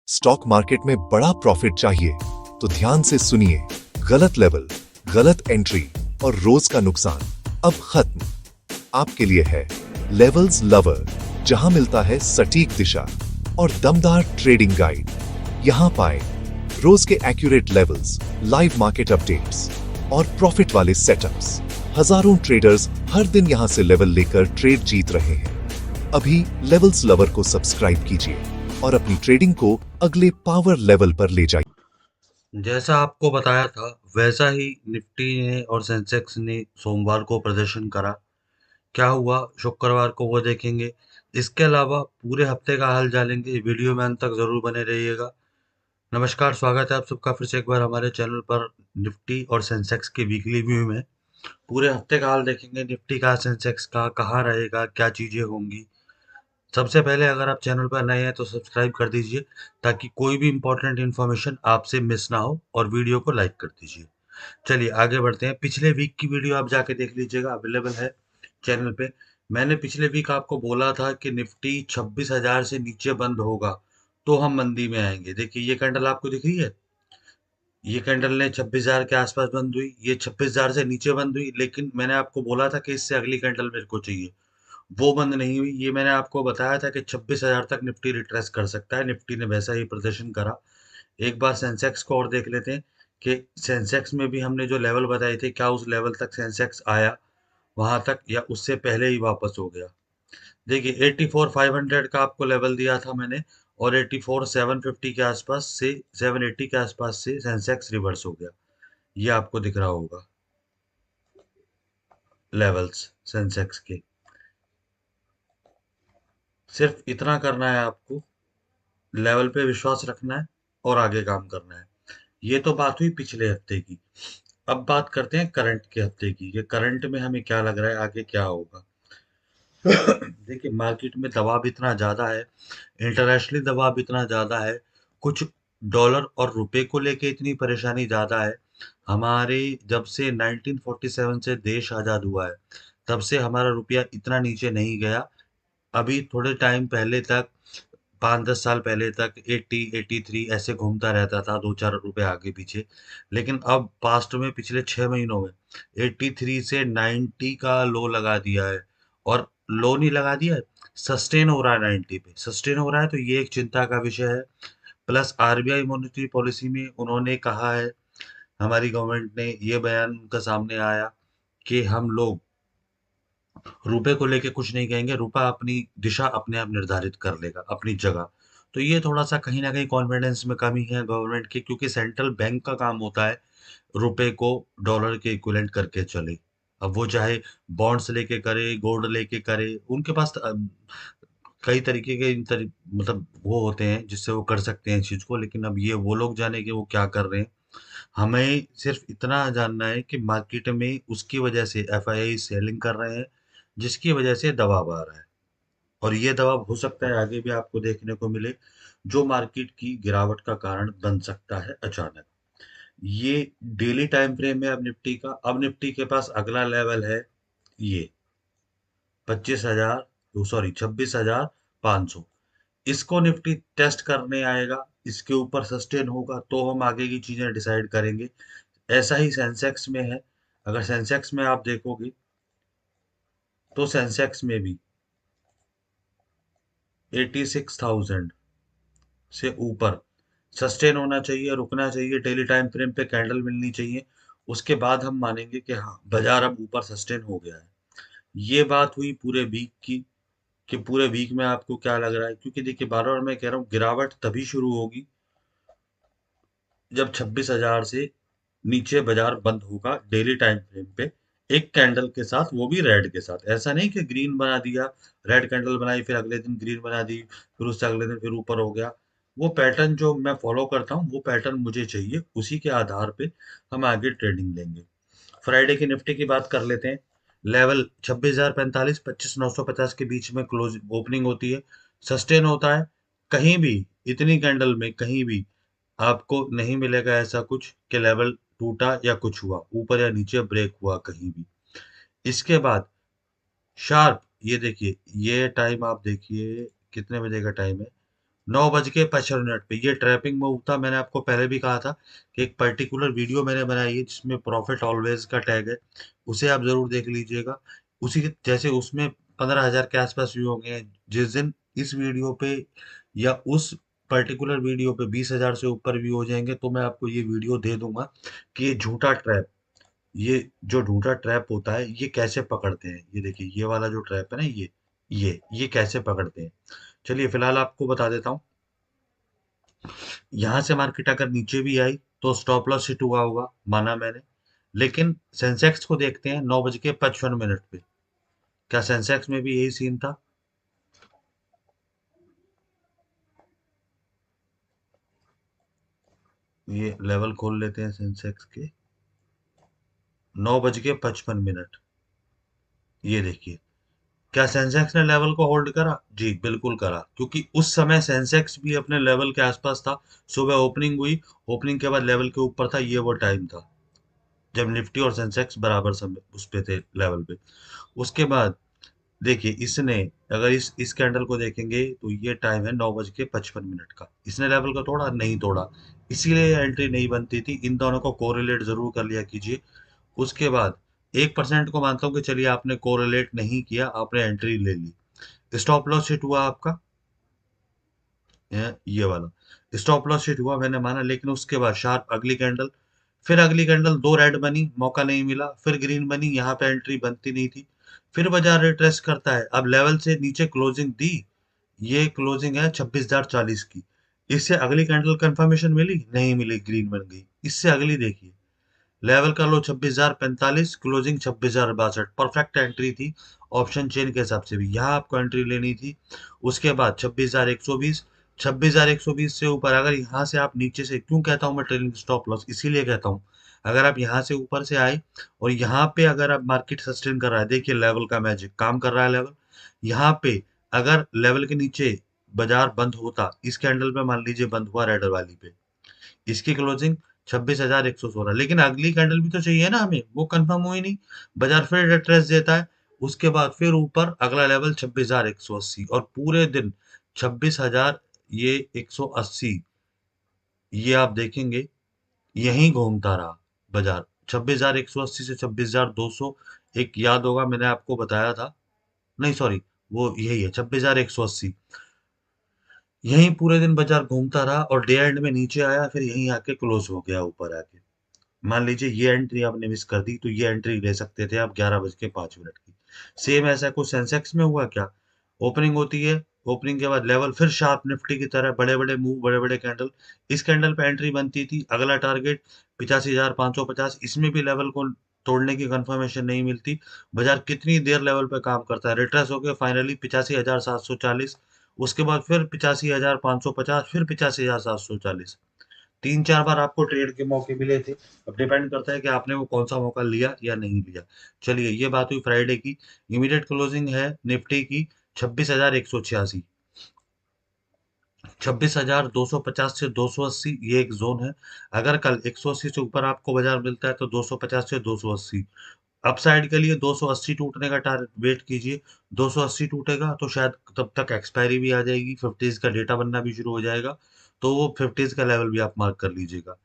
Stock market में बड़ा profit चाहिए तो ध्यान से सुनिए। गलत लेवल, गलत एंट्री और रोज का नुकसान अब खत्म। आपके लिए है लेवल्स लवर, जहां मिलता है सटीक दिशा और दमदार ट्रेडिंग गाइड। यहां पाए रोज के accurate levels, live market updates और प्रॉफिट वाले सेटअप्स। हजारों ट्रेडर्स हर दिन यहां से लेवल लेकर ट्रेड जीत रहे हैं। अभी लेवल्स लवर को सब्सक्राइब कीजिए और अपनी ट्रेडिंग को अगले पावर लेवल पर ले जाइए। जैसा आपको बताया था वैसा ही निफ्टी ने और सेंसेक्स ने सोमवार को प्रदर्शन करा। क्या हुआ शुक्रवार को वो देखेंगे। इसके अलावा पूरे हफ्ते का हाल जानेंगे। वीडियो में अंत तक जरूर बने रहिएगा। नमस्कार, स्वागत है आप सबका फिर से एक बार हमारे चैनल पर। निफ्टी और सेंसेक्स के वीकली व्यू में पूरे हफ्ते का हाल देखेंगे। निफ्टी का, सेंसेक्स का, कहाँ रहेगा, क्या चीजें होंगी। सबसे पहले अगर आप चैनल पर नए हैं तो सब्सक्राइब कर दीजिए ताकि कोई भी इंपॉर्टेंट इन्फॉर्मेशन आपसे मिस ना हो, और वीडियो को लाइक कर दीजिए। चलिए आगे बढ़ते हैं। पिछले वीक की वीडियो आप जाके देख लीजिएगा, अवेलेबल है चैनल पे। मैंने पिछले वीक आपको बोला था कि निफ्टी 26,000 से नीचे बंद होगा तो हम मंदी में आएंगे। देखिए ये कैंडल आपको दिख रही है। ये कैंडल ने 26,000 के आसपास बंद हुई, ये 26,000 से नीचे बंद हुई, लेकिन मैंने आपको बोला था कि इससे अगली कैंडल मेरे को चाहिए। वो बंद नहीं हुई। ये मैंने आपको बताया था कि 26,000 तक निफ्टी रिट्रेस कर सकता है। निफ्टी ने वैसा ही प्रदर्शन करा। एक बार सेंसेक्स को और देख लेते हैं कि सेंसेक्स में भी हमने जो लेवल बताए थे, क्या उस लेवल तक सेंसेक्स आया वहां तक, या उससे पहले ही वापस हो गया। देखिए 84,500 का आपको लेवल दिया था मैंने, और 84,750 के आसपास से, 780 के आसपास से सेंसेक्स रिवर्स हो गया। ये आपको दिख रहा होगा लेवल्स सेंसेक्स के। सिर्फ इतना करना है आपको, लेवल पे विश्वास रखना है और आगे काम करना है। ये तो बात हुई पिछले हफ्ते की। अब बात करते हैं करंट के हफ्ते की, कि करंट में हमें क्या लग रहा है, आगे क्या होगा। देखिए मार्केट में दबाव इतना ज्यादा है, इंटरनेशनली दबाव इतना ज्यादा है, कुछ डॉलर और रुपए को लेके इतनी परेशानी ज्यादा है। हमारे जब से 1947 से देश आजाद हुआ है, तब से हमारा रुपया इतना नीचे नहीं गया। अभी थोड़े टाइम पहले तक, 5-10 साल पहले तक 80, 83 ऐसे घूमता रहता था, 2-4 रुपए आगे पीछे। लेकिन अब पास्ट में पिछले 6 महीनों में 83 से 90 का लो लगा दिया है। और लो नहीं लगा दिया है, सस्टेन हो रहा है 90 पे, सस्टेन हो रहा है। तो ये एक चिंता का विषय है। प्लस आरबीआई मॉनेटरी पॉलिसी में उन्होंने कहा है, हमारी गवर्नमेंट ने ये बयान उनका सामने आया कि हम लोग रुपए को लेके कुछ नहीं कहेंगे, रुपया अपनी दिशा अपने आप निर्धारित कर लेगा अपनी जगह। तो ये थोड़ा सा कहीं ना कहीं कॉन्फिडेंस में कमी है गवर्नमेंट की, क्योंकि सेंट्रल बैंक का काम होता है रुपए को डॉलर के इक्विवेलेंट करके चले। अब वो चाहे बॉन्ड्स लेके करे, गोल्ड लेके करे, उनके पास कई तरीके के मतलब वो होते हैं जिससे वो कर सकते हैं इस चीज को। लेकिन अब ये वो लोग जाने कि वो क्या कर रहे हैं। हमें सिर्फ इतना जानना है कि मार्केट में उसकी वजह से एफआईआई सेलिंग कर रहे हैं, जिसकी वजह से दबाव आ रहा है। और ये दबाव हो सकता है आगे भी आपको देखने को मिले, जो मार्केट की गिरावट का कारण बन सकता है अचानक। ये डेली टाइम फ्रेम है अब निफ्टी का। अब निफ्टी के पास अगला लेवल है ये 25,000, सॉरी 26,500। इसको निफ्टी टेस्ट करने आएगा, इसके ऊपर सस्टेन होगा तो हम आगे की चीजें डिसाइड करेंगे। ऐसा ही सेंसेक्स में है। अगर सेंसेक्स में आप देखोगे तो सेंसेक्स में भी 86,000 से ऊपर सस्टेन होना चाहिए, रुकना चाहिए, डेली टाइम फ्रेम पे कैंडल मिलनी चाहिए। उसके बाद हम मानेंगे कि हाँ बाजार अब ऊपर सस्टेन हो गया है। ये बात हुई पूरे वीक की, कि पूरे वीक में आपको क्या लग रहा है। क्योंकि देखिए बार बार मैं कह रहा हूँ, गिरावट तभी शुरू होगी जब 26,000 से नीचे बाजार बंद होगा डेली टाइम फ्रेम पे, एक कैंडल के साथ, वो भी रेड के साथ। ऐसा नहीं कि ग्रीन बना दिया, रेड कैंडल बनाई, फिर अगले दिन ग्रीन बना दी, फिर उससे अगले दिन फिर ऊपर हो गया। वो पैटर्न जो मैं फॉलो करता हूँ, वो पैटर्न मुझे चाहिए, उसी के आधार पे हम आगे ट्रेडिंग लेंगे। फ्राइडे की निफ्टी की बात कर लेते हैं। लेवल 26,045, 25,950 के बीच में क्लोज ओपनिंग होती है, सस्टेन होता है। कहीं भी इतनी कैंडल में कहीं भी आपको नहीं मिलेगा ऐसा कुछ कि लेवल टूटा या कुछ हुआ, ऊपर या नीचे ब्रेक हुआ कहीं भी। इसके बाद शार्प, ये देखिए, ये टाइम आप देखिए कितने बजे का टाइम है। 9:55 पे ये ट्रैपिंग में उठा। मैंने आपको पहले भी कहा था कि एक पर्टिकुलर वीडियो मैंने बनाई है जिसमें प्रॉफिट ऑलवेज का टैग है, उसे आप जरूर देख लीजिएगा। उसी के जैसे उसमें 15,000 के आसपास व्यू होंगे हैं। जिस दिन इस वीडियो पे या उस पर्टिकुलर वीडियो पे 20,000 से ऊपर व्यू हो जाएंगे तो मैं आपको ये वीडियो दे दूंगा कि ये झूठा ट्रैप, ये जो झूठा ट्रैप होता है ये कैसे पकड़ते हैं। ये देखिए ये वाला जो ट्रैप है ना, ये कैसे पकड़ते हैं। चलिए फिलहाल आपको बता देता हूँ। यहाँ से मार्केट अगर नीचे भी आई तो स्टॉप लॉस हिट हुआ होगा, माना मैंने। लेकिन सेंसेक्स को देखते हैं 9:55 पे, क्या सेंसेक्स में भी यही सीन था। ये लेवल खोल लेते हैं सेंसेक्स के। 9:55, ये देखिए, क्या सेंसेक्स ने लेवल को होल्ड करा? जी बिल्कुल करा, क्योंकि उस समय सेंसेक्स भी अपने लेवल के आसपास था। सुबह ओपनिंग हुई, ओपनिंग के बाद लेवल के ऊपर था, ये वो टाइम था जब निफ्टी और सेंसेक्स बराबर समय उस पे थे, लेवल पे। उसके बाद देखिए इसने, अगर इस कैंडल को देखेंगे तो ये टाइम है 9:55 का। इसने लेवल को तोड़ा? नहीं तोड़ा, इसीलिए एंट्री नहीं बनती थी। इन दोनों को कोरिलेट जरूर कर लिया कीजिए। उसके बाद 1% को मानता हूँ कि चलिए आपने कोरिलेट नहीं किया, आपने एंट्री ले ली, स्टॉप लॉस हिट हुआ आपका, ये वाला स्टॉप लॉस हिट हुआ, मैंने माना। लेकिन उसके बाद शार्प अगली कैंडल, फिर अगली कैंडल, दो रेड बनी, मौका नहीं मिला, फिर ग्रीन बनी, यहाँ पे एंट्री बनती नहीं थी। फिर बाजार रिट्रेस करता है, अब लेवल से नीचे क्लोजिंग दी, ये क्लोजिंग है 26,040 की। इससे अगली कैंडल कंफर्मेशन मिली? नहीं मिली, ग्रीन बन गई। इससे अगली देखिए, लेवल का लो 26,045, क्लोजिंग 26,062, परफेक्ट एंट्री थी ऑप्शन चेन के हिसाब से भी, यहाँ आपको एंट्री लेनी थी। उसके बाद 26,120, 26,120 से ऊपर अगर यहाँ से आप नीचे से, क्यों कहता हूँ मैं ट्रेलिंग स्टॉप लॉस, इसीलिए कहता हूँ, अगर आप यहाँ से ऊपर से आए और यहाँ पे अगर आप मार्केट सस्टेन कर रहा है, देखिए लेवल का मैजिक काम कर रहा है। लेवल यहाँ पे अगर लेवल के नीचे बाजार बंद होता, इस कैंडल पे मान लीजिए बंद हुआ रेड वाली पे, इसकी क्लोजिंग 26,116, लेकिन अगली कैंडल भी तो चाहिए ना हमें, वो कंफर्म हुई नहीं। बाजार फिर रिट्रेस देता है, उसके बाद फिर ऊपर अगला लेवल 26,180, और पूरे दिन 26,000 ये 180, ये आप देखेंगे यहीं घूमता रहा बाजार। 26,180 से 26,200, एक याद होगा मैंने आपको बताया था, नहीं सॉरी, वो यही है 26,180। यहीं पूरे दिन बाजार घूमता रहा और डे एंड में नीचे आया, फिर यहीं आके क्लोज हो गया ऊपर आके। मान लीजिए ये एंट्री आपने मिस कर दी, तो ये एंट्री ले सकते थे आप 11:05 की। सेम ऐसा कुछ सेंसेक्स में हुआ क्या? ओपनिंग होती है, ओपनिंग के बाद लेवल, फिर शार्प निफ्टी की तरह बड़े बड़े मूव, बड़े बड़े कैंडल। इस कैंडल पे एंट्री बनती थी, अगला टारगेट 85,550, इसमें भी लेवल को तोड़ने की कंफर्मेशन नहीं मिलती। बाजार कितनी देर लेवल पे काम करता है, रिट्रेस होकर फाइनली 85,740, उसके बाद फिर 85,550, फिर 85,740। 3-4 बार आपको ट्रेड के मौके मिले थे। अब डिपेंड करता है कि आपने वो कौन-सा मौका लिया या नहीं लिया। चलिए ये बात हुई फ्राइडे की। इमीडिएट क्लोजिंग है निफ्टी की 26,186, 26,250 से 280, ये एक ज़ोन है। अगर कल 180 से ऊपर आपको बाजार मिलता है तो 250 से 280, अपसाइड के लिए 280 टूटने का टारगेट वेट कीजिए। 280 टूटेगा तो शायद तब तक एक्सपायरी भी आ जाएगी, 50s का डेटा बनना भी शुरू हो जाएगा, तो वो 50s का लेवल भी आप मार्क कर लीजिएगा।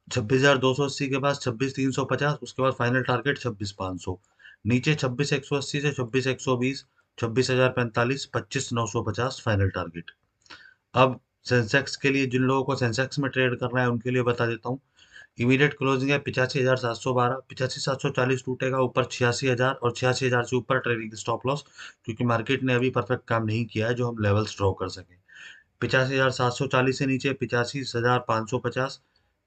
26,280 के बाद 26,350, उसके बाद फाइनल टारगेट 26,500, नीचे 26,180 से 26,120, 26,045, 25,950 फाइनल टारगेट। अब सेंसेक्स के लिए, जिन लोगों को सेंसेक्स में ट्रेड करना है उनके लिए बता देता हूँ। इमीडिएट क्लोजिंग है 85,712, 85,740 टूटेगा ऊपर 86,000, और 86,000 से ऊपर ट्रेडिंग स्टॉप लॉस, क्योंकि मार्केट ने अभी परफेक्ट काम नहीं किया है जो हम लेवल्स ड्रॉ कर सकें। 85,740 से नीचे 85,550,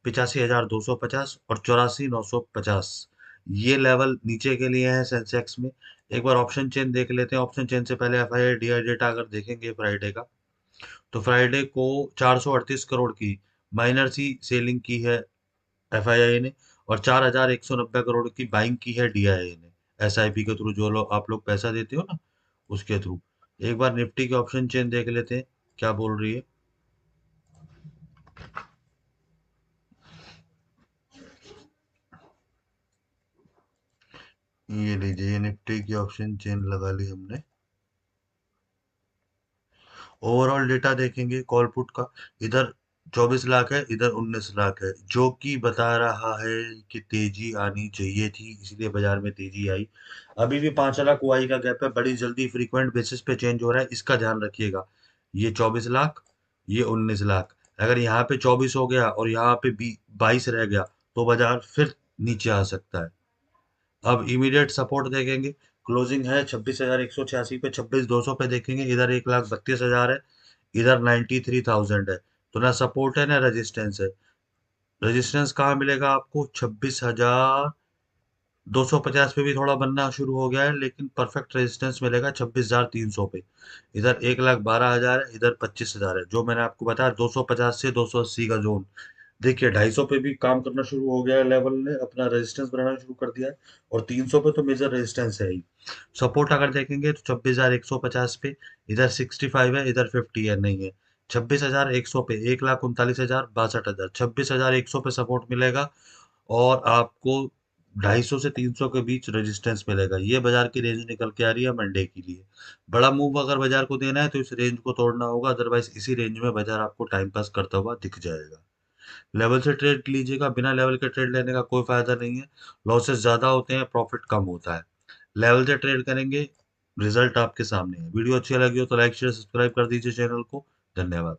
85,250 और 84,950, ये लेवल नीचे के लिए है सेंसेक्स में। एक बार ऑप्शन चेन देख लेते हैं। ऑप्शन चेन से पहले एफआईआई डीआई डेटा अगर देखेंगे फ्राइडे का, तो फ्राइडे को 438 करोड़ की माइनर सी सेलिंग की है एफआईआई ने, और 4,190 करोड़ की बाइंग की है डीआईआई ने, एसआईपी के थ्रू, जो लोग आप लोग पैसा देते हो ना, उसके थ्रू। एक बार निफ्टी के ऑप्शन चेन देख लेते हैं क्या बोल रही है। ये लीजिए, ये निफ्टी की ऑप्शन चेन लगा ली हमने। ओवरऑल डेटा देखेंगे कॉल पुट का, इधर 24 लाख है, इधर 19 लाख है, जो कि बता रहा है कि तेजी आनी चाहिए थी, इसलिए बाजार में तेजी आई। अभी भी 5 लाख वाई का गैप है, बड़ी जल्दी फ्रीक्वेंट बेसिस पे चेंज हो रहा है, इसका ध्यान रखिएगा। ये 24 लाख, ये 19 लाख, अगर यहाँ पे 24 हो गया और यहाँ पे 22 रह गया तो बाजार फिर नीचे आ सकता है। अब इमीडिएट सपोर्ट देखेंगे, क्लोजिंग है 26,186 पे, 26,200 पे देखेंगे, इधर 1,32,000 है, इधर 93,000 है, तो ना सपोर्ट है ना रेजिस्टेंस है। रेजिस्टेंस कहाँ मिलेगा आपको? 26,250 पे भी थोड़ा बनना शुरू हो गया है, लेकिन परफेक्ट रेजिस्टेंस मिलेगा 26,300 पे। इधर 1,12,000 है, इधर 25,000 है, जो मैंने आपको बताया 250 से 280 का जोन। देखिए 250 पे भी काम करना शुरू हो गया है, लेवल ने अपना रेजिस्टेंस बनाना शुरू कर दिया है, और 300 पे तो मेजर रेजिस्टेंस है ही। सपोर्ट अगर देखेंगे तो 26,150 पे, इधर 65 है, इधर 50 है, नहीं है। 26,100 पे, 1,39,000, 62,000, 26,100 पे सपोर्ट मिलेगा, और आपको 250 से 300 के बीच रेजिस्टेंस मिलेगा। ये बाजार की रेंज निकल के आ रही है मंडे के लिए। बड़ा मूव अगर बाजार को देना है तो इस रेंज को तोड़ना होगा, अदरवाइज इसी रेंज में बाजार आपको टाइम पास करता हुआ दिख जाएगा। लेवल से ट्रेड लीजिएगा, बिना लेवल के ट्रेड लेने का कोई फायदा नहीं है, लॉसेस ज्यादा होते हैं, प्रॉफिट कम होता है। लेवल से ट्रेड करेंगे, रिजल्ट आपके सामने है। वीडियो अच्छी लगी हो तो लाइक शेयर सब्सक्राइब कर दीजिए चैनल को। धन्यवाद।